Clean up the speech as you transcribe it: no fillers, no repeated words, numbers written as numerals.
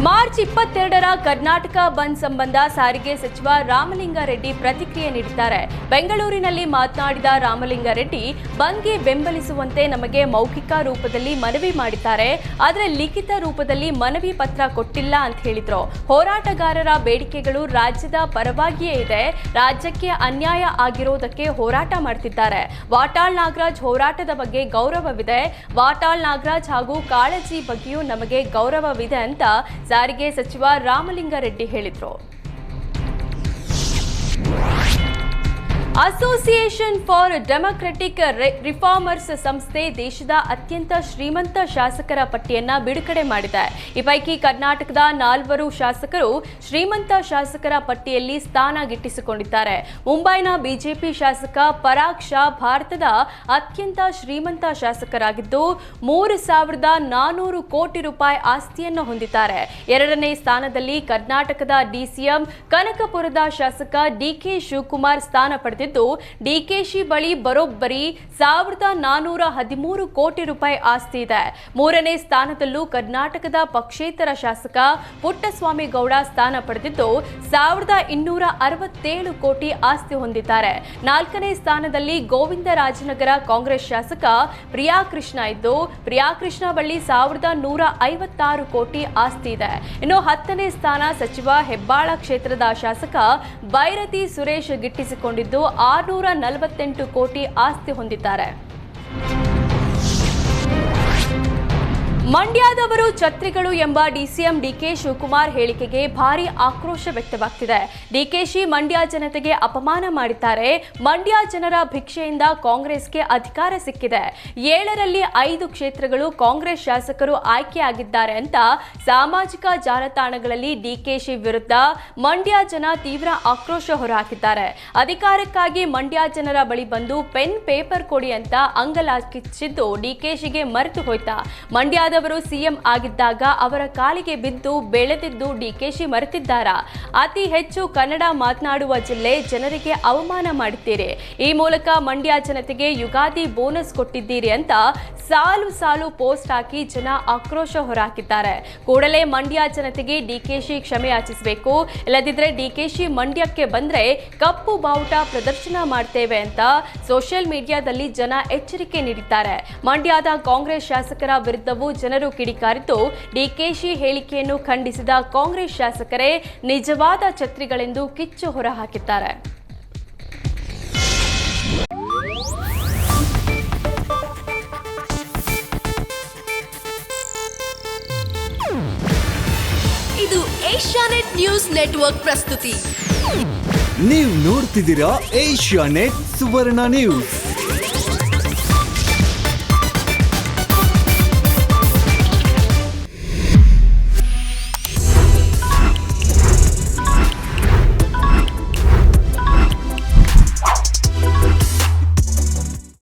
March 22ರ Karnataka bandh ಸಂಬಂಧ ಸಾರಿಗೆ ಸಚಿವ ರಾಮಲಿಂಗಾರೆಡ್ಡಿ ಪ್ರತಿಕ್ರಿಯೆ ನೀಡಿದ್ದಾರೆ. ಬೆಂಗಳೂರಿನಲ್ಲಿ ಮಾತನಾಡಿದ ರಾಮಲಿಂಗಾರೆಡ್ಡಿ, ಬಂದ್ಗೆ ಬೆಂಬಲಿಸುವಂತೆ ನಮಗೆ ಮೌಖಿಕ ರೂಪದಲ್ಲಿ ಮನವಿ ಮಾಡಿದ್ದಾರೆ, ಆದರೆ ಲಿಖಿತ ರೂಪದಲ್ಲಿ ಮನವಿ ಪತ್ರ ಕೊಟ್ಟಿಲ್ಲ ಅಂತ ಹೇಳಿದ್ರು. ಹೋರಾಟಗಾರರ ಬೇಡಿಕೆಗಳು ರಾಜ್ಯದ ಪರವಾಗಿಯೇ ಇದೆ. ರಾಜ್ಯಕ್ಕೆ ಅನ್ಯಾಯ ಆಗಿರೋದಕ್ಕೆ ಹೋರಾಟ ಮಾಡ್ತಿದ್ದಾರೆ. ವಾಟಾಳ್ ನಾಗರಾಜ್ ಹೋರಾಟದ ಬಗ್ಗೆ ಗೌರವವಿದೆ. ವಾಟಾಳ್ ನಾಗರಾಜ್ ಹಾಗೂ ಕಾಳಜಿ ಬಗ್ಗೆಯೂ ನಮಗೆ ಗೌರವವಿದೆ ಅಂತ ಸಾರಿಗೆ ಸಚಿವ ರಾಮಲಿಂಗಾರೆಡ್ಡಿ ಹೇಳಿದರು. ಅಸೋಸಿಯೇಷನ್ ಫಾರ್ ಡೆಮೊಕ್ರೆಟಿಕ್ ರಿಫಾರ್ಮರ್ಸ್ ಸಂಸ್ಥೆ ದೇಶದ ಅತ್ಯಂತ ಶ್ರೀಮಂತ ಶಾಸಕರ ಪಟ್ಟಿಯನ್ನು ಬಿಡುಗಡೆ ಮಾಡಿದೆ. ಈ ಪೈಕಿ ಕರ್ನಾಟಕದ 4 ಶಾಸಕರು ಶ್ರೀಮಂತ ಶಾಸಕರ ಪಟ್ಟಿಯಲ್ಲಿ ಸ್ಥಾನ ಗಿಟ್ಟಿಸಿಕೊಂಡಿದ್ದಾರೆ. ಮುಂಬೈನ ಬಿಜೆಪಿ ಶಾಸಕ ಪರಾಗ್ ಶಾ ಭಾರತದ ಅತ್ಯಂತ ಶ್ರೀಮಂತ ಶಾಸಕರಾಗಿದ್ದು 3,400 ಕೋಟಿ ರೂಪಾಯಿ ಆಸ್ತಿಯನ್ನು ಹೊಂದಿದ್ದಾರೆ. 2ನೇ ಸ್ಥಾನದಲ್ಲಿ ಕರ್ನಾಟಕದ ಡಿಸಿಎಂ ಕನಕಪುರದ ಶಾಸಕ ಡಿಕೆ ಶಿವಕುಮಾರ್ ಸ್ಥಾನ ಪಡೆದಿದ್ದು, ಡಿಕೆಶಿ ಬಳಿ ಬರೋಬ್ಬರಿ 1,413 ಕೋಟಿ ರೂಪಾಯಿ ಆಸ್ತಿ ಇದೆ. 3ನೇ ಸ್ಥಾನದಲ್ಲೂ ಕರ್ನಾಟಕದ ಪಕ್ಷೇತರ ಶಾಸಕ ಪುಟ್ಟಸ್ವಾಮಿ ಗೌಡ ಸ್ಥಾನ ಪಡೆದಿದ್ದು 1,267 ಕೋಟಿ ಆಸ್ತಿ ಹೊಂದಿದ್ದಾರೆ. 4ನೇ ಸ್ಥಾನದಲ್ಲಿ ಗೋವಿಂದರಾಜನಗರ ಕಾಂಗ್ರೆಸ್ ಶಾಸಕ ಪ್ರಿಯಾಕೃಷ್ಣ ಇದ್ದು, ಪ್ರಿಯಾಕೃಷ್ಣ ಬಳಿ 1,156 ಕೋಟಿ ಆಸ್ತಿ ಇದೆ. ಇನ್ನು 10ನೇ ಸ್ಥಾನ ಸಚಿವ ಹೆಬ್ಬಾಳ ಕ್ಷೇತ್ರದ ಶಾಸಕ ಬೈರತಿ ಸುರೇಶ್ ಗಿಟ್ಟಿಸಿಕೊಂಡಿದ್ದು 648 ಕೋಟಿ ಆಸ್ತಿ ಹೊಂದಿದ್ದಾರೆ. ಮಂಡ್ಯದವರು ಛತ್ರಿಗಳು ಎಂಬ ಡಿಸಿಎಂ ಡಿಕೆ ಶಿವಕುಮಾರ್ ಹೇಳಿಕೆಗೆ ಭಾರಿ ಆಕ್ರೋಶ ವ್ಯಕ್ತವಾಗ್ತಿದೆ. ಡಿಕೆಶಿ ಮಂಡ್ಯ ಜನತೆಗೆ ಅಪಮಾನ ಮಾಡಿದ್ದಾರೆ. ಮಂಡ್ಯ ಜನರ ಭಿಕ್ಷೆಯಿಂದ ಕಾಂಗ್ರೆಸ್ಗೆ ಅಧಿಕಾರ ಸಿಕ್ಕಿದೆ. 7ರಲ್ಲಿ 5 ಕ್ಷೇತ್ರಗಳು ಕಾಂಗ್ರೆಸ್ ಶಾಸಕರು ಆಯ್ಕೆಯಾಗಿದ್ದಾರೆ ಅಂತ ಸಾಮಾಜಿಕ ಜಾಲತಾಣಗಳಲ್ಲಿ ಡಿಕೆಶಿ ವಿರುದ್ಧ ಮಂಡ್ಯ ಜನ ತೀವ್ರ ಆಕ್ರೋಶ ಹೊರಹಾಕಿದ್ದಾರೆ. ಅಧಿಕಾರಕ್ಕಾಗಿ ಮಂಡ್ಯ ಜನರ ಬಳಿ ಬಂದು ಪೆನ್ ಪೇಪರ್ ಕೊಡಿ ಅಂತ ಅಂಗಲಾಚಿಸಿದ್ದು ಡಿಕೆಶಿಗೆ ಮರೆತು ಹೋಯ್ತಾ? ಮಂಡ್ಯದ ಸಿಎಂ ಆಗಿದ್ದಾಗ ಅವರ ಕಾಲಿಗೆ ಬಿದ್ದು ಬೆಳೆದಿದ್ದು ಡಿಕೆಶಿ ಮರೆತಿದ್ದಾರಾ? ಅತಿ ಹೆಚ್ಚು ಕನ್ನಡ ಮಾತನಾಡುವ ಜಿಲ್ಲೆ, ಜನರಿಗೆ ಅವಮಾನ ಮಾಡುತ್ತೀರಿ. ಈ ಮೂಲಕ ಮಂಡ್ಯ ಜನತೆಗೆ ಯುಗಾದಿ ಬೋನಸ್ ಕೊಟ್ಟಿದ್ದೀರಿ ಅಂತ ಸಾಲು ಸಾಲು ಪೋಸ್ಟ್ ಹಾಕಿ ಜನ ಆಕ್ರೋಶ ಹೊರಹಾಕಿದ್ದಾರೆ. ಕೂಡಲೇ ಮಂಡ್ಯ ಜನತೆಗೆ ಡಿಕೆಶಿ ಕ್ಷಮೆ ಯಾಚಿಸಬೇಕು, ಇಲ್ಲದಿದ್ದರೆ ಡಿಕೆಶಿ ಮಂಡ್ಯಕ್ಕೆ ಬಂದ್ರೆ ಕಪ್ಪು ಬಾವುಟ ಪ್ರದರ್ಶನ ಮಾಡ್ತೇವೆ ಅಂತ ಸೋಷಿಯಲ್ ಮೀಡಿಯಾದಲ್ಲಿ ಜನ ಎಚ್ಚರಿಕೆ ನೀಡಿದ್ದಾರೆ. ಮಂಡ್ಯದ ಕಾಂಗ್ರೆಸ್ ಶಾಸಕರ ವಿರುದ್ಧವೂ ಜನರು ಕಿಡಿಕಾರಿದ್ದು, ಡಿಕೆಶಿ ಹೇಳಿಕೆಯನ್ನು ಖಂಡಿಸಿದ ಕಾಂಗ್ರೆಸ್ ಶಾಸಕರೇ ನಿಜವಾದ ಛತ್ರಿಗಳೆಂದು ಕಿಚ್ಚು ಹೊರಹಾಕಿದ್ದಾರೆ. ಇದು ಏಷ್ಯಾನೆಟ್ ನ್ಯೂಸ್ ನೆಟ್ವರ್ಕ್ ಪ್ರಸ್ತುತಿ. ನೀವು ನೋಡ್ತಿದ್ದೀರಾ ಏಷ್ಯಾನೆಟ್ ಸುವರ್ಣ ನ್ಯೂಸ್.